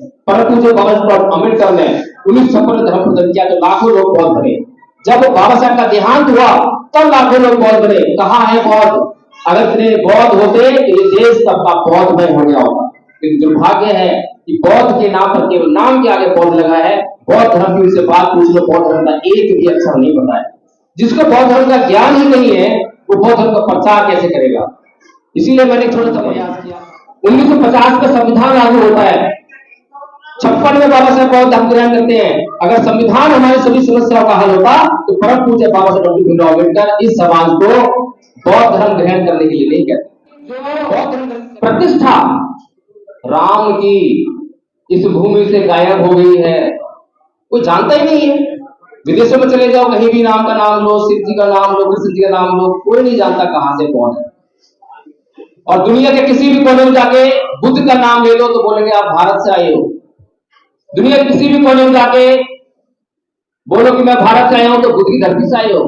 परंतु जो बाबा साहब अम्बेडकर ने 1956 में धर्म प्रदान किया तो लाखों लोग बौद्ध बने। जब बाबा साहब का देहांत हुआ तब लाखों लोग बौद्ध बने। कहाँ है बौद्ध? अगर इतने बौद्ध होते तो ये देश सबका बौद्धमय हो गया होगा। लेकिन दुर्भाग्य है कि बौद्ध के नाम पर केवल नाम के आगे बौद्ध लगा है। बौद्ध धर्म की उनसे बात पूछ लो, बौद्ध धर्म का एक भी अक्षर नहीं पता है। जिसको बौद्ध धर्म का ज्ञान ही नहीं है वो बौद्ध धर्म का प्रचार कैसे करेगा? इसीलिए मैंने थोड़ा सा प्रयास किया। 1950 का संविधान लागू होता है, 56 में बाबा साहब बौद्ध धर्म ग्रहण करते हैं। अगर संविधान हमारी सभी समस्याओं का हल होता तो परम पूज्य बाबा साहब डॉक्टर भीमराव अम्बेडकर इस समाज को बौद्ध धर्म ग्रहण करने के लिए नहीं कहते। बौद्ध धर्म प्रतिष्ठा राम की इस भूमि से गायब हो गई है, कोई जानता ही नहीं है। विदेशों में चले जाओ, कहीं भी राम का नाम लो, शिव जी का नाम लो, कृष्ण जी का नाम लो, कोई नहीं जानता कहां से कौन है। और दुनिया के किसी भी कोने में जाके बुद्ध का नाम ले लो तो बोलेंगे आप भारत से आए हो। दुनिया के किसी भी कोने में जाके बोलो कि मैं भारत से आया हूं तो बुद्ध की धरती से आए हो,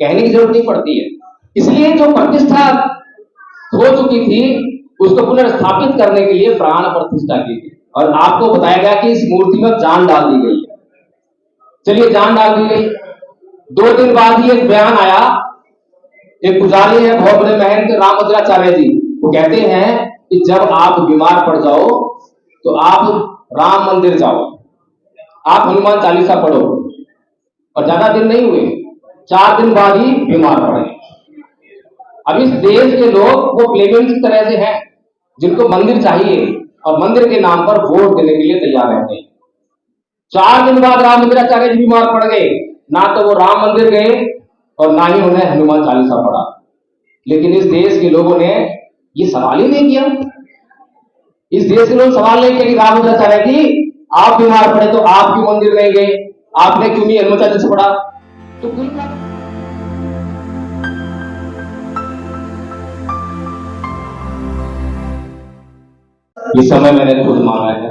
कहने की जरूरत नहीं पड़ती है। इसलिए जो प्रतिष्ठा हो चुकी थी उसको पुनर्स्थापित करने के लिए प्राण प्रतिष्ठा की थी। और आपको बताया गया कि इस मूर्ति में जान डाल दी गई है। चलिए, जान डाल दी गई। 2 दिन बाद ही एक बयान आया, एक पुजारी है बहुत बड़े महंत रामभद्राचार्य जी, वो कहते हैं कि जब आप बीमार पड़ जाओ तो आप राम मंदिर जाओ, आप हनुमान चालीसा पढ़ो। और ज्यादा दिन नहीं हुए, 4 दिन बाद ही बीमार पड़े। अब इस देश के लोग वो प्लेबेंस की तरह से हैं जिनको मंदिर चाहिए और मंदिर के नाम पर वोट देने के लिए तैयार रहते हैं। 4 दिन बाद रामभद्राचार्य जी बीमार पड़ गए, ना तो वो राम मंदिर गए और ना ही उन्हें हनुमान चालीसा पढ़ा। लेकिन इस देश के लोगों ने ये सवाल ही नहीं किया। इस देश के लोग सवाल नहीं किया कि रामभद्राचार्य जी आप बीमार पड़े तो आप क्यों मंदिर नहीं गए, आपने क्यों नहीं हनुमान चालीसा पढ़ा? तो इस समय मैंने खुद मांगा है,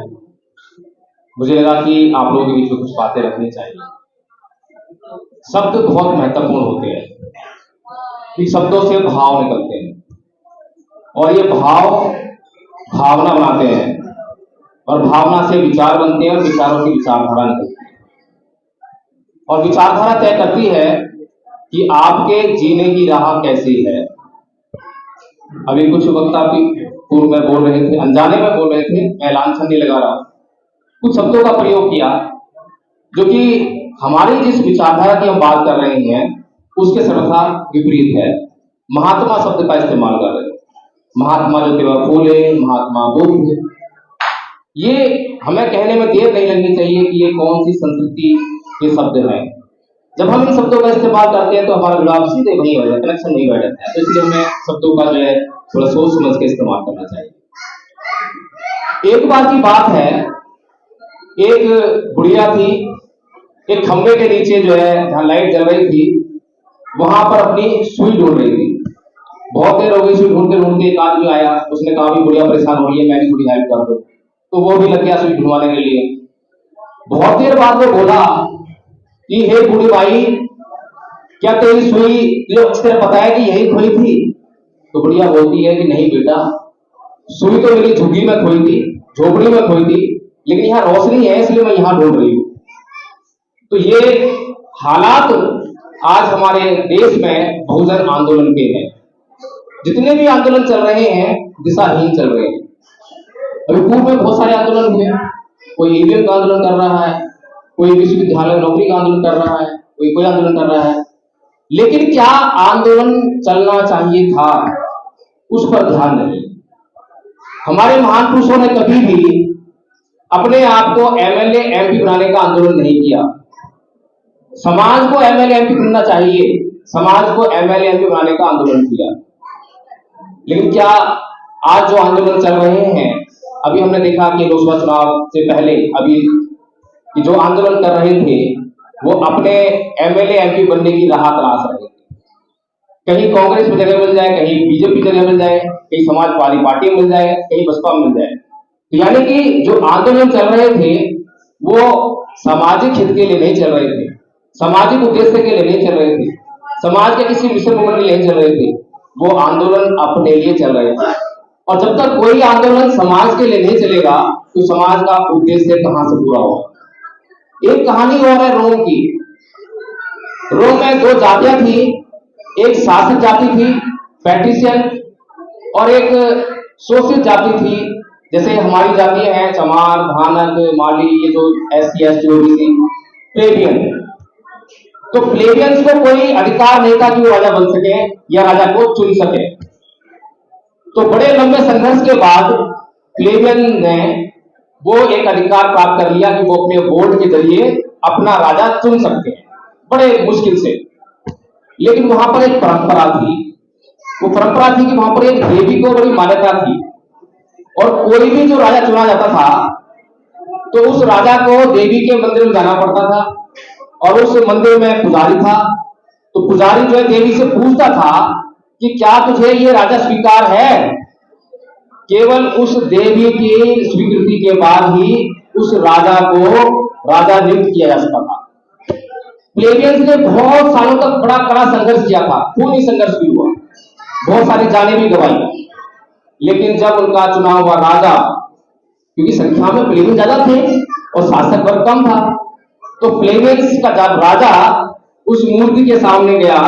मुझे लगा कि आप लोगों के बीच में कुछ बातें रखनी चाहिए। शब्द बहुत महत्वपूर्ण होते हैं, कि शब्दों से भाव निकलते हैं और ये भाव भावना बनाते हैं और भावना से विचार बनते हैं और विचारों की विचारधारा निकलती है। और विचारधारा तय करती है कि आपके जीने की राह कैसी है। अभी कुछ वक्त आप पूर्व में बोल रहे थे, अनजाने में बोल रहे थे, मैं लांछन नहीं लगा रहा, कुछ शब्दों का प्रयोग किया जो कि हमारी जिस विचारधारा की हम बात कर रहे हैं उसके सर्वथा विपरीत है। महात्मा शब्द का इस्तेमाल कर रहे हैं, महात्मा ज्योतिबा फूले, महात्मा बुद्ध। ये हमें कहने में देर नहीं लगनी चाहिए कि ये कौन सी संस्कृति के शब्द हैं। जब हम इन शब्दों का इस्तेमाल करते हैं तो हमारा जुड़ाव सीधे वही हो जाता है, कनेक्शन नहीं बैठ जाता है। तो इसलिए हमें शब्दों का जो है थोड़ा सोच समझ के इस्तेमाल करना चाहिए। एक बार की बात है, एक बुढ़िया थी, एक खंबे के नीचे जो है जहां लाइट जल रही थी वहां पर अपनी सुई ढूंढ रही थी। बहुत देर हो गई सुई ढूंढते ढूंढते, एक आदमी आया, उसने कहा भी बुढ़िया परेशान हो रही है, मैं भी थोड़ी हेल्प कर दो। तो वो भी लग गया सुई ढूंढवाने के लिए। बहुत देर बाद वो बोला कि हे बूढ़ी भाई, क्या तेरी सुई जो तेरे पता है कि यही खोई थी? तो बुढ़िया बोलती है कि नहीं बेटा, सुई तो मेरी झुग्गी में खोई थी, झोपड़ी में खोई थी, लेकिन यहाँ रोशनी है इसलिए मैं यहाँ ढूंढ रही हूँ। तो ये हालात आज हमारे देश में बहुजन आंदोलन के हैं। जितने भी आंदोलन चल रहे हैं दिशाहीन चल रहे हैं। अभी पूर्व में बहुत सारे आंदोलन हुए, कोई ईवीएम का आंदोलन कर रहा है, कोई विश्वविद्यालय नौकरी का आंदोलन कर रहा है, कोई आंदोलन कर रहा है। लेकिन क्या आंदोलन चलना चाहिए था, उस पर ध्यान नहीं। हमारे महान पुरुषों ने कभी भी अपने आप को एमएलए एमपी बनाने का आंदोलन नहीं किया। समाज को एमएलए एमपी बनना चाहिए, समाज को एमएलए एमपी बनाने का आंदोलन किया। लेकिन क्या आज जो आंदोलन चल रहे हैं, अभी हमने देखा कि लोकसभा चुनाव से पहले अभी जो आंदोलन कर रहे थे वो अपने एमएलए एमपी बनने की राह तलाश रहे थे। कहीं कांग्रेस में जगह मिल जाए, कहीं बीजेपी जगह मिल जाए, कहीं समाजवादी पार्टी मिल जाए, कहीं बसपा मिल जाए। तो यानी कि जो आंदोलन चल रहे थे वो सामाजिक हित के लिए नहीं चल रहे थे, सामाजिक उद्देश्य के लिए नहीं चल रहे थे, समाज के किसी मिशन मूवमेंट के लिए नहीं चल रहे थे, वो आंदोलन अपने लिए चल रहे थे। और जब तक कोई आंदोलन समाज के लिए नहीं चलेगा तो समाज का उद्देश्य कहां से पूरा होगा। एक कहानी और है रोम की। रोम में दो जातियां थी, एक शासक जाति थी पैट्रिशियन, और एक शोषित जाति थी, जैसे हमारी जातियां हैं चमार, भानक, माली, ये जो SC ST OBC, प्लेबियन। तो प्लेबियंस को कोई अधिकार नहीं था कि वो राजा बन सके या राजा को चुन सके। तो बड़े लंबे संघर्ष के बाद प्लेबियन ने वो एक अधिकार प्राप्त कर लिया कि वो अपने वोट के जरिए अपना राजा चुन सकते हैं, बड़े मुश्किल से। लेकिन वहां पर एक परंपरा थी, वो परंपरा थी कि वहां पर एक देवी को बड़ी मान्यता थी, और कोई भी जो राजा चुना जाता था तो उस राजा को देवी के मंदिर में जाना पड़ता था, और उस मंदिर में पुजारी था। तो पुजारी जो है देवी से पूछता था कि क्या तुझे ये राजा स्वीकार है। केवल उस देवी की स्वीकृति के बाद ही उस राजा को राजा नियुक्त किया जा सकता था। प्लेबियंस ने बहुत सालों तक बड़ा कड़ा संघर्ष किया था, खूनी संघर्ष भी हुआ, बहुत सारी जानें भी गंवाई। लेकिन जब उनका चुनाव हुआ राजा, क्योंकि संख्या में प्लेबियंस ज्यादा थे और शासक वर्ग कम था, तो प्लेबियंस का जब राजा उस मूर्ति के सामने गया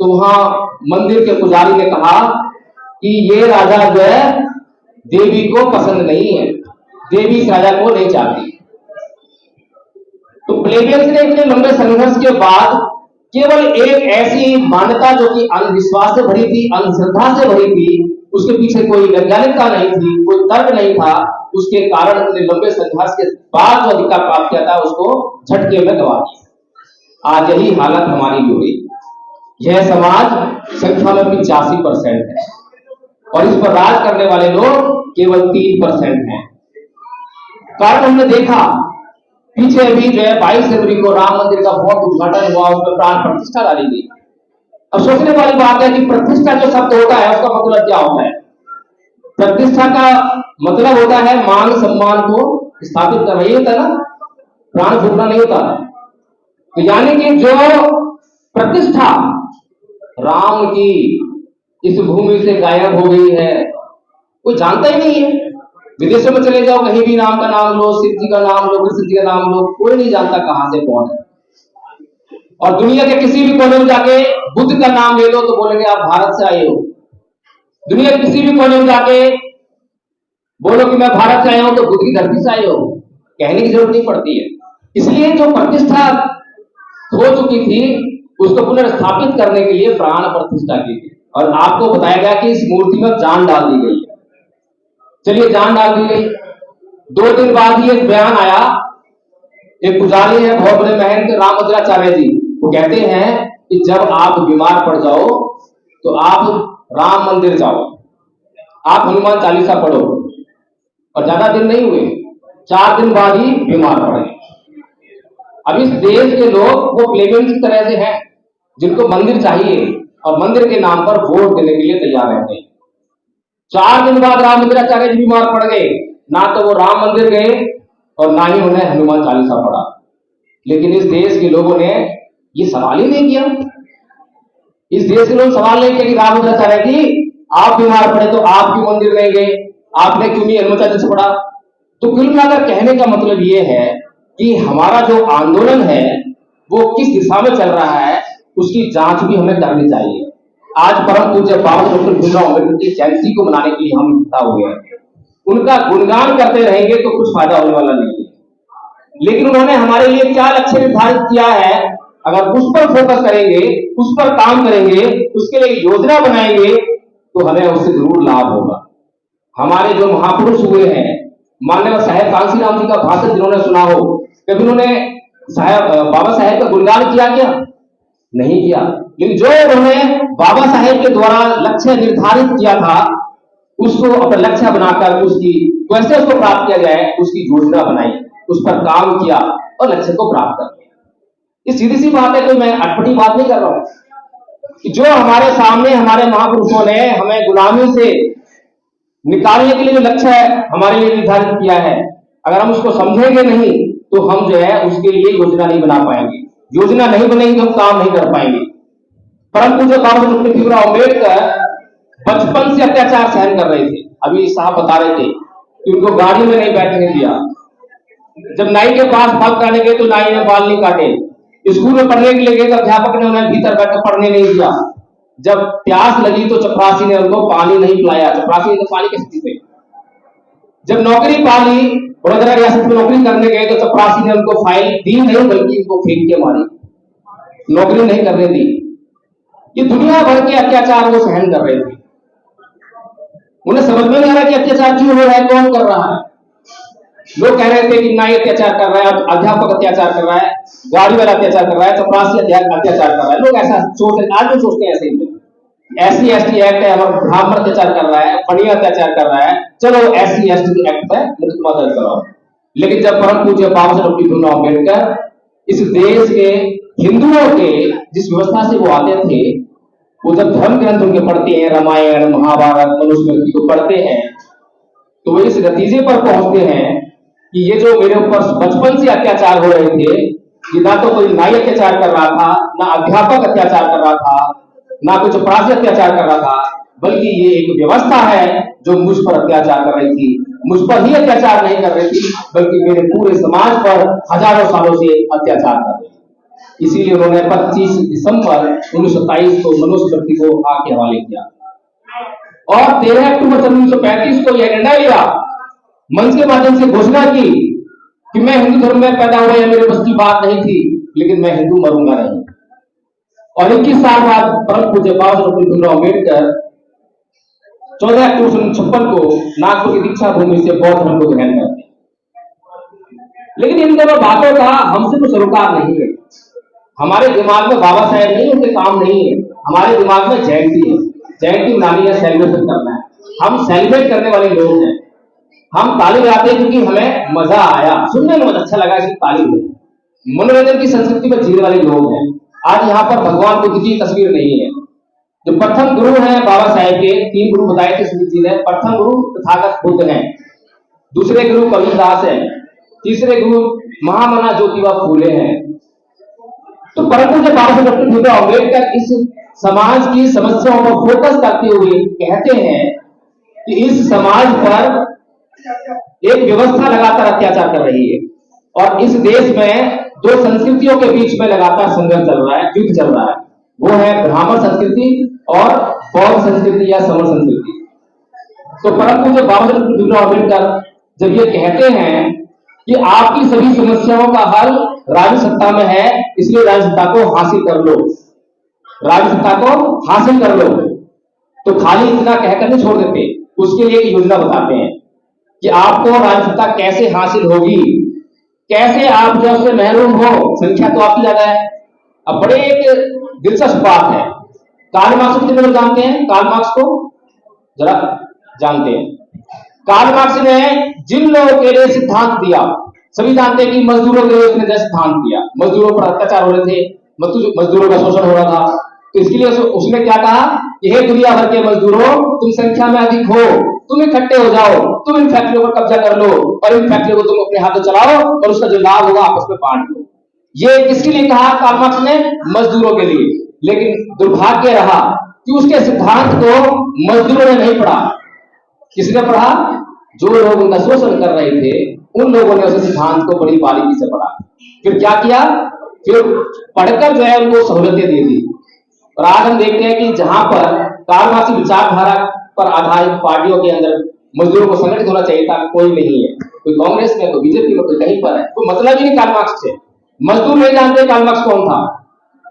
तो वहां मंदिर के पुजारी ने कहा कि ये राजा जो है देवी को पसंद नहीं है, देवी इस राजा को नहीं चाहती। तो प्लेबियंस ने इतने लंबे संघर्ष के बाद केवल एक ऐसी मान्यता जो कि अंधविश्वास से भरी थी, अंधश्रद्धा से भरी थी, उसके पीछे कोई वैज्ञानिकता नहीं थी, कोई तर्क नहीं था, उसके कारण इतने लंबे संघर्ष के बाद जो अधिकार प्राप्त किया था उसको झटके में गवा दिया। आज यही हालत हमारी भी हुई। यह समाज संख्या में 85% है और इस पर राज करने वाले लोग केवल 3% हैं। कारण हमने देखा पीछे अभी जो है 22 जनवरी को राम मंदिर का बहुत उद्घाटन हुआ, उसमें प्राण प्रतिष्ठा डाली गई। अब सोचने वाली बात है कि प्रतिष्ठा जो शब्द होता है उसका मतलब क्या होता है। प्रतिष्ठा का मतलब होता है मान सम्मान को स्थापित करना, ये होता है ना, प्राण फूकना नहीं होता। तो यानी कि जो प्रतिष्ठा राम की इस भूमि से गायब हो गई है, कोई जानता ही नहीं है। विदेशों में चले जाओ, कहीं भी नाम का नाम लो, शिव जी का नाम लो, कृष्ण जी का नाम लो, कोई नहीं जानता कहां से कौन है। और दुनिया के किसी भी कोने में जाके बुद्ध का नाम ले लो तो बोलेंगे आप भारत से आए हो। दुनिया के किसी भी कोने में जाके बोलो कि मैं भारत से आया हूं तो बुद्ध की धरती से आए हो, कहने की जरूरत नहीं पड़ती है। इसलिए जो प्रतिष्ठा हो चुकी थी उसको पुनर्स्थापित करने के लिए प्राण प्रतिष्ठा की थी, और आपको बताया गया कि इस मूर्ति में जान डाल दी गई है। चलिए जान डाल दी गई, 2 दिन बाद ही एक बयान आया, एक पुजारी है बहुत बड़े महंत रामभद्राचार्य जी, वो कहते हैं कि जब आप बीमार पड़ जाओ तो आप राम मंदिर जाओ, आप हनुमान चालीसा पढ़ो। और ज्यादा दिन नहीं हुए, 4 दिन बाद ही बीमार पड़े। अब इस देश के लोग वो प्लेबियंस की तरह से हैं जिनको मंदिर चाहिए और मंदिर के नाम पर वोट देने के लिए तैयार रहते हैं। 4 दिन बाद रामभद्राचार्य जी बीमार पड़ गए, ना तो वो राम मंदिर गए और ना ही उन्हें हनुमान चालीसा पढ़ा। लेकिन इस देश के लोगों ने ये सवाल ही नहीं किया। इस देश के लोग सवाल नहीं किया कि रामभद्राचार्य जी आप बीमार पड़े तो आप क्यों मंदिर नहीं गए, आपने क्यों नहीं हनुमान चालीसा पढ़ा। तो कुल मिलाकर कहने का मतलब ये है कि हमारा जो आंदोलन है वो किस दिशा में चल रहा है उसकी जांच भी हमें करनी चाहिए। आज परम पूज्य बाबा डॉक्टर भीमराव अम्बेडकर की जयंती को मनाने के लिए हम इकट्ठा हुए हैं। उनका गुणगान करते रहेंगे तो कुछ फायदा होने वाला नहीं है, लेकिन उन्होंने हमारे लिए क्या लक्ष्य निर्धारित किया है, अगर उस पर फोकस करेंगे, उस पर काम करेंगे, उसके लिए योजना बनाएंगे तो हमें उससे जरूर लाभ होगा। हमारे जो महापुरुष हुए हैं, माननीय साहेब कांसीराम जी का भाषण जिन्होंने सुना हो, कभी उन्होंने बाबा साहेब का गुणगान किया क्या? नहीं किया। लेकिन जो उन्होंने बाबा साहेब के द्वारा लक्ष्य निर्धारित किया था उसको अपना लक्ष्य बनाकर उसकी कैसे उसको प्राप्त किया जाए उसकी योजना बनाई, उस पर काम किया और लक्ष्य को प्राप्त कर लिया। ये सीधी सी बात है, कोई मैं अटपटी बात नहीं कर रहा हूं। जो हमारे सामने हमारे महापुरुषों ने हमें गुलामी से निकालने के लिए जो लक्ष्य हमारे लिए निर्धारित किया है, अगर हम उसको समझेंगे नहीं तो हम जो है उसके लिए योजना नहीं बना पाएंगे। योजना नहीं बनेगी तो हम काम नहीं कर पाएंगे। परम पूज्य बाबा डॉक्टर भीमराव अम्बेडकर बचपन से अत्याचार सहन कर रहे थे। अभी साहब बता रहे थे कि उनको गाड़ी में नहीं बैठने दिया, जब नाई के पास बाल काटने गए तो नाई ने बाल नहीं काटे, स्कूल में पढ़ने के लिए गए तो अध्यापक ने उन्हें भीतर बैठकर पढ़ने नहीं दिया, जब प्यास लगी तो चपरासी ने उनको पानी नहीं पिलाया, चपरासी ने तो पानी कैसे पीते, जब नौकरी पाली वडोदरा रियासत में नौकरी करने गए तो चपरासी ने उनको फाइल दी नहीं बल्कि उनको फेंक के मारी, नौकरी नहीं करने दी। ये दुनिया भर के अत्याचार वो सहन कर रहे थे, उन्हें समझ में नहीं आ रहा कि अत्याचार क्यों हो रहा है, कौन कर रहा है। लोग कह रहे थे कि नाई अत्याचार कर रहा है, अध्यापक अत्याचार कर रहा है, गाड़ी वाला अत्याचार कर रहा है, चपरासी अत्याचार कर रहा है, लोग ऐसा सोचते, आज भी सोचते हैं ऐसे ही। SC ST एक्ट है, हमारा ब्राह्मण अत्याचार कर रहा है, पढ़िया अत्याचार कर रहा है, चलो SC ST एक्ट है मृत्यु दंड कराओ। लेकिन जब परम पूज्य बाबा साहब डॉक्टर भीमराव अम्बेडकर इस देश के हिंदुओं के जिस व्यवस्था से वो आते थे, वो जब धर्म ग्रंथ उनके पढ़ते हैं, रामायण महाभारत मनुस्मृति को पढ़ते हैं, तो वो इस नतीजे पर पहुंचते हैं कि ये जो मेरे ऊपर बचपन से अत्याचार हो रहे थे, ये ना तो कोई नाई अत्याचार कर रहा था, ना अध्यापक अत्याचार कर रहा था, ना कुछ अपराधी अत्याचार कर रहा था, बल्कि ये एक व्यवस्था है जो मुझ पर अत्याचार कर रही थी। मुझ पर ही अत्याचार नहीं कर रही थी, बल्कि मेरे पूरे समाज पर हजारों सालों से अत्याचार कर रही थी। इसीलिए उन्होंने 25 दिसंबर 1927 को मनुस्मृति को आग के हवाले किया और 13 अक्टूबर 1935 को यह निर्णय लिया, मंच के माध्यम से घोषणा की कि मैं हिंदू धर्म में पैदा हुआ, यह मेरे बस की बात नहीं थी, लेकिन मैं हिंदू मरूंगा नहीं। और 21 साल बाद परम पूज्य बाबा साहब डॉक्टर भीमराव अम्बेडकर 14 अक्टूबर 1956 को नागपुर की दीक्षा भूमि से बौद्ध धर्म को ग्रहण करते हैं। लेकिन इन दोनों बातों का हमसे कुछ सरोकार नहीं है। हमारे दिमाग में बाबा साहेब नहीं, उनके काम नहीं है, हमारे दिमाग में जयंती है, जयंती मनानी है, सेलिब्रेशन करना है। हम सेलिब्रेट करने वाले लोग हैं, हम ताली बजाते हैं क्योंकि हमें मजा आया, सुनने में अच्छा लगा, इसलिए ताली बजाते। मनोरंजन की संस्कृति में जीने वाले लोग हैं। आज यहाँ पर भगवान बुद्ध की तस्वीर नहीं है। जो प्रथम गुरु हैं बाबा साहेब के, 3 गुरु बताए थे सुमित जी ने। प्रथम गुरु तथागत बुद्ध हैं, दूसरे गुरु कबीरदास हैं, तीसरे गुरु महामना ज्योतिबा फूले हैं। तो परम पूज्य बाबा साहेब डॉक्टर भीमराव अम्बेडकर इस समाज की समस्याओं पर फोकस करते हुए कहते हैं कि इस समाज पर एक व्यवस्था लगातार अत्याचार कर रही है और इस देश में 2 संस्कृतियों के बीच में लगातार संघर्ष चल रहा है, युद्ध चल रहा है। वो है ब्राह्मण संस्कृति और बौद्ध संस्कृति या समर संस्कृति। तो परम पूज्य बाबा साहेब भीमराव अम्बेडकर जब ये कहते हैं कि आपकी सभी समस्याओं का हल राज्य सत्ता में है, इसलिए राज्य सत्ता को हासिल कर लो, राज्य सत्ता को हासिल कर लो, तो खाली इतना कहकर नहीं छोड़ देते, उसके लिए एक योजना बताते हैं कि आपको राज्य सत्ता कैसे हासिल होगी, कैसे आप जो उससे महरूम हो। संख्या तो आपकी ज्यादा है। अब बड़े एक दिलचस्प बात है, कार्ल मार्क्स को कितने लोग जानते हैं? कार्ल मार्क्स को जरा जानते हैं? कार्ल मार्क्स ने जिन लोगों के लिए सिद्धांत दिया, सभी जानते हैं कि मजदूरों के लिए उसने जो सिद्धांत दिया, मजदूरों पर अत्याचार हो रहे थे, मजदूरों का शोषण हो रहा था, तो इसके लिए उसने क्या कहा कि हे दुनिया भर के मजदूरों, तुम संख्या में अधिक हो, तुम इकट्ठे हो जाओ, तुम इन फैक्ट्रियों पर कब्जा कर लो और इन फैक्ट्रियों को तुम अपने हाथों चलाओ और उसका जो लाभ होगा आपस में बांट लो। ये किसके लिए कहा कार्ल मार्क्स ने? मजदूरों के लिए। लेकिन दुर्भाग्य रहा कि उसके सिद्धांत को मजदूरों ने नहीं पढ़ा। किसने पढ़ा? जो लोग उनका शोषण कर रहे थे, उन लोगों ने उस सिद्धांत को बड़ी बारीकी से पढ़ा। फिर क्या किया? फिर पढ़कर जो है उनको सहूलतें दे दी। और आज हम देखते हैं कि जहां पर कार्ल मार्क्स की विचारधारा पर आधारित पार्टियों के अंदर मजदूरों को संगठित होना चाहिए था, कोई नहीं है। कोई कांग्रेस में, कोई बीजेपी में, कोई कहीं पर है, कोई मतलब ही नहीं कार्ल मार्क्स से। मजदूर नहीं जानते कार्ल मार्क्स कौन था,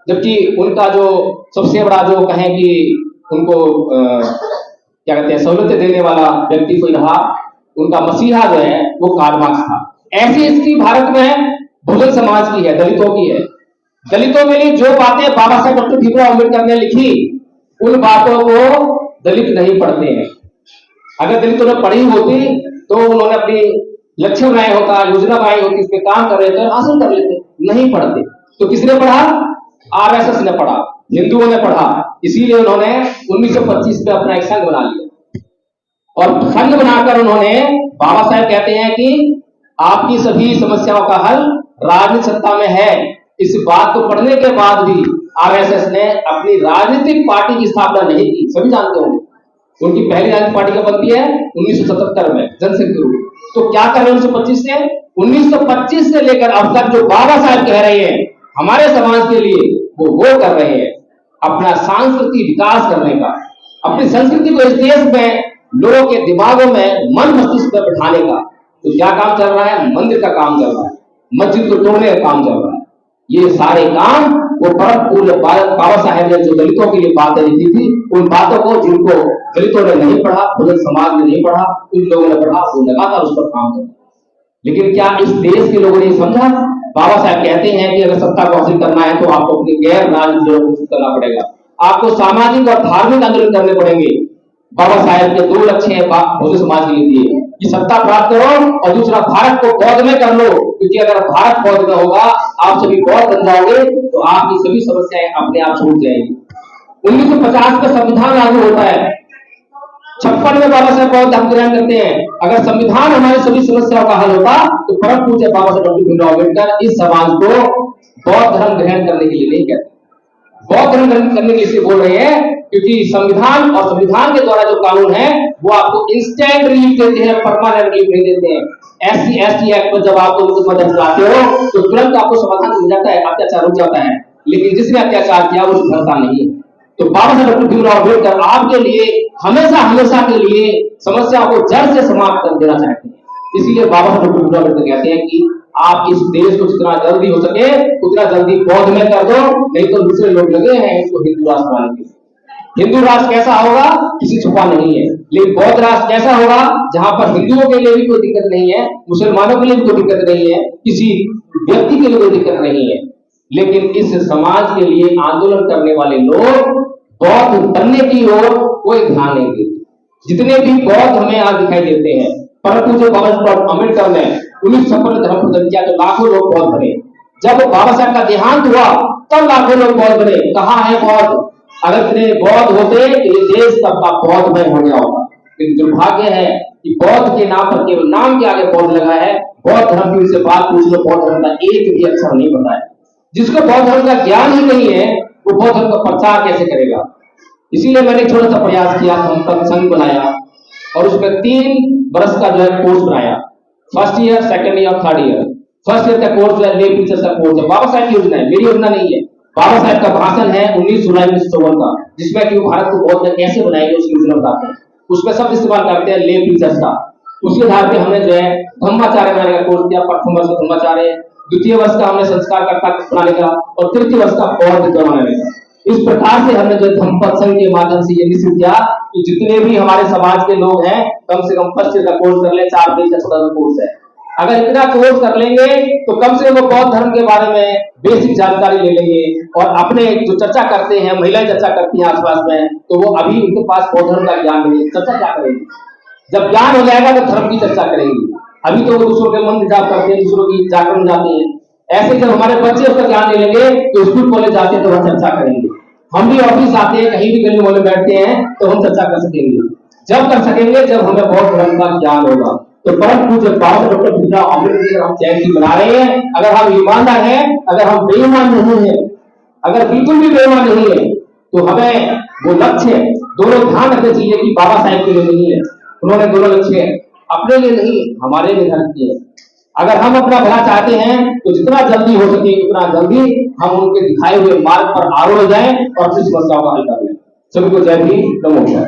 जबकि उनका जो सबसे बड़ा जो कहें कि उनको क्या कहते हैं सहूलतें देने वाला व्यक्ति कोई रहा, उनका मसीहा जो है वो कार्ल मार्क्स था। ऐसी स्थिति भारत में बहुजन समाज की है, दलितों की है। दलितों के लिए जो बातें बाबा साहेब डॉक्टर भीमराव अम्बेडकर ने लिखी, उन बातों को दलित नहीं पढ़ते हैं। अगर दलितों ने पढ़ी होती तो उन्होंने अपनी लक्ष्य बनाया होता, योजना बनाई होती, इस पे काम कर रहे थे, हासिल कर लेते। नहीं पढ़ते। तो किसने पढ़ा? आरएसएस ने पढ़ा, हिंदुओं ने पढ़ा। इसीलिए उन्होंने 1925 में अपना एक संघ बना लिया और संघ बनाकर उन्होंने, बाबा साहेब कहते हैं कि आपकी सभी समस्याओं का हल राजनीतिक सत्ता में है। इस बात को पढ़ने के बाद भी आरएसएस ने अपनी राजनीतिक पार्टी की स्थापना नहीं की। सभी जानते होंगे उनकी पहली राजनीतिक पार्टी कब बनती है? 1977 में, जनसंघ ग्रुप। तो क्या कर रहे हैं 1925 से? 1925 से लेकर अब तक जो बाबा साहब कह रहे हैं हमारे समाज के लिए, वो कर रहे हैं अपना सांस्कृतिक विकास करने का, अपनी संस्कृति को इस देश में लोगों के दिमागों में, मन मस्तिष्क में बैठाने का। तो क्या काम चल रहा है? मंदिर का काम चल रहा है, मस्जिद को तोड़ने का काम चल रहा है। ये सारे काम वो परम पूज्य बाबा साहेब ने जो दलितों के लिए बातें लिखी थी, उन बातों को जिनको दलितों ने नहीं पढ़ा, बहुजन समाज ने नहीं पढ़ा, उन लोगों ने पढ़ा, वो लगातार उस पर काम कर। लेकिन क्या इस देश के लोगों ने समझा? बाबा साहब कहते हैं कि अगर सत्ता को हासिल करना है तो आपको अपनी गैर राजनीतिक को करना पड़ेगा, आपको सामाजिक और धार्मिक आंदोलन करने पड़ेंगे। बाबा साहब के 2 लक्ष्य है बहुजन समाज के लिए कि सत्ता प्राप्त करो और दूसरा भारत को बौद्ध में कर लो, क्योंकि अगर भारत बौद्ध में होगा, आप सभी बौद्ध बन जाओगे तो आपकी सभी समस्याएं अपने आप छूट जाएंगी। 1950 का संविधान लागू होता है, 56 में बाबा साहब बौद्ध धर्म ग्रहण करते हैं। अगर संविधान हमारी सभी समस्याओं का हल होता तो परम पूज्य बाबा साहब डॉक्टर भीमराव अम्बेडकर इस समाज को बौद्ध धर्म ग्रहण करने के लिए नहीं कहते। बौद्ध धर्म ग्रहण करने के लिए बोल रहे हैं क्योंकि संविधान और संविधान के द्वारा जो कानून है वो आपको इंस्टेंट रिलीफ देते हैं, परमानेंट रिलीफ नहीं देते हैं। SC/ST एक्ट पर जब आप मुकदमा दर्ज कराते हो तो तुरंत आपको समाधान मिल जाता है, अत्याचार रुक जाता है, लेकिन जिसने अत्याचार किया वो सुधरता नहीं। तो बाबा साहब डॉक्टर भीमराव अम्बेडकर आपके लिए हमेशा के लिए समस्या को जड़ से समाप्त कर देना चाहते हैं। इसलिए बाबा साहब डॉक्टर भीमराव अम्बेडकर कहते हैं कि आप इस देश को जितना जल्दी हो सके उतना जल्दी बौद्ध में कर दो, नहीं तो दूसरे लोग लगे हैं इसको हिंदू राष्ट्र बनाने के लिए। हिंदू राष्ट्र कैसा होगा किसी छुपा नहीं है, लेकिन बौद्ध राष्ट्र कैसा होगा जहां पर हिंदुओं के लिए भी कोई दिक्कत नहीं है, मुसलमानों के लिए भी कोई दिक्कत नहीं है, किसी व्यक्ति के लिए कोई दिक्कत नहीं है, लेकिन इस समाज के लिए आंदोलन करने वाले लोग बौद्ध बनने की ओर कोई ध्यान नहीं देते। जितने भी बौद्ध हमें आज दिखाई देते हैं, परंतु जो बाबा साहब अम्बेडकर ने 1956 में धर्म प्रदान किया तो लाखों लोग बौद्ध बने। जब बाबा साहब का देहांत हुआ तब लाखों लोग बौद्ध बने। कहाँ है बौद्ध? अगर इतने बौद्ध होते तो ये देश सबका बौद्धमय हो गया होगा। लेकिन दुर्भाग्य है कि बौद्ध के नाम पर केवल नाम के आगे बौद्ध लगा है। बौद्ध धर्म की उनसे बात पूछ लो, बौद्ध धर्म का एक भी अक्षर नहीं पता है। जिसको बौद्ध धर्म का ज्ञान ही नहीं है वो बौद्ध धर्म का प्रचार कैसे करेगा? इसीलिए मैंने छोटा सा प्रयास किया, हम संघ बनाया और उसमें 3 वर्ष का जो है कोर्स बनाया, first year, second year, third year. First year का कोर्स जो है ले टीचर्स का कोर्स है, बाबा साहब की योजना है, मेरी योजना नहीं है। बाबा साहब का भाषण है 19 जुलाई 1954 का, जिसमें कि भारत को बौद्ध में कैसे बनाएंगे उसकी योजना बताते हैं। उसमें सब इस्तेमाल करते हैं ले टीचर्स का। उसके आधार पे हमने जो है धम्माचार्य बनाने का कोर्स किया। प्रथम वर्ष का धम्माचार्य, द्वितीय वर्ष का हमने संस्कारकर्ता बनाने का और तृतीय वर्ष का बौद्ध बनाने का। इस प्रकार से हमने जो धम्मपद संघ के माध्यम से ये निश्चित किया कि जितने भी हमारे समाज के लोग हैं कम से कम फर्स्ट ईयर का कोर्स कर ले, 4 पेज का छोटा सा कोर्स है। अगर इतना कोर्स कर लेंगे तो कम से कम वो बौद्ध धर्म के बारे में बेसिक जानकारी ले लेंगे और अपने जो चर्चा करते हैं, महिलाएं चर्चा करती हैं आसपास में, तो वो अभी उनके पास बौद्ध धर्म का ज्ञान नहीं है, चर्चा क्या करेंगे? जब ज्ञान हो जाएगा तो धर्म की चर्चा करेंगे। अभी तो वो दूसरों के मंदिर जाप करते हैं, दूसरों की जागरण जाते हैं। ऐसे जब हमारे बच्चे उसका ज्ञान ले लेंगे तो स्कूल कॉलेज जाते हैं तो वह चर्चा करेंगे। हम भी ऑफिस आते हैं, कहीं भी गली मोहल्ले बैठते हैं तो हम चर्चा कर सकेंगे। जब कर सकेंगे जब हमें बौद्ध धर्म का ज्ञान होगा। तो परम पूज्य बाबा डॉक्टर भीमराव अम्बेडकर हम जयंती मना रहे हैं। अगर हम ईमानदार हैं, अगर हम बेईमान नहीं है, अगर बिल्कुल भी बेईमान नहीं है, तो हमें वो लक्ष्य दोनों ध्यान रखने चाहिए कि बाबा साहब के लिए नहीं है, उन्होंने दोनों लक्ष्य अपने लिए नहीं हमारे लिए निर्धारित किए। अगर हम अपना भला चाहते हैं तो जितना जल्दी हो सके उतना जल्दी हम उनके दिखाए हुए मार्ग पर आरूढ़ हो जाएं और अपनी समस्याओं का हल कर लें। सभी को जय भीम, नमो बुद्धाय।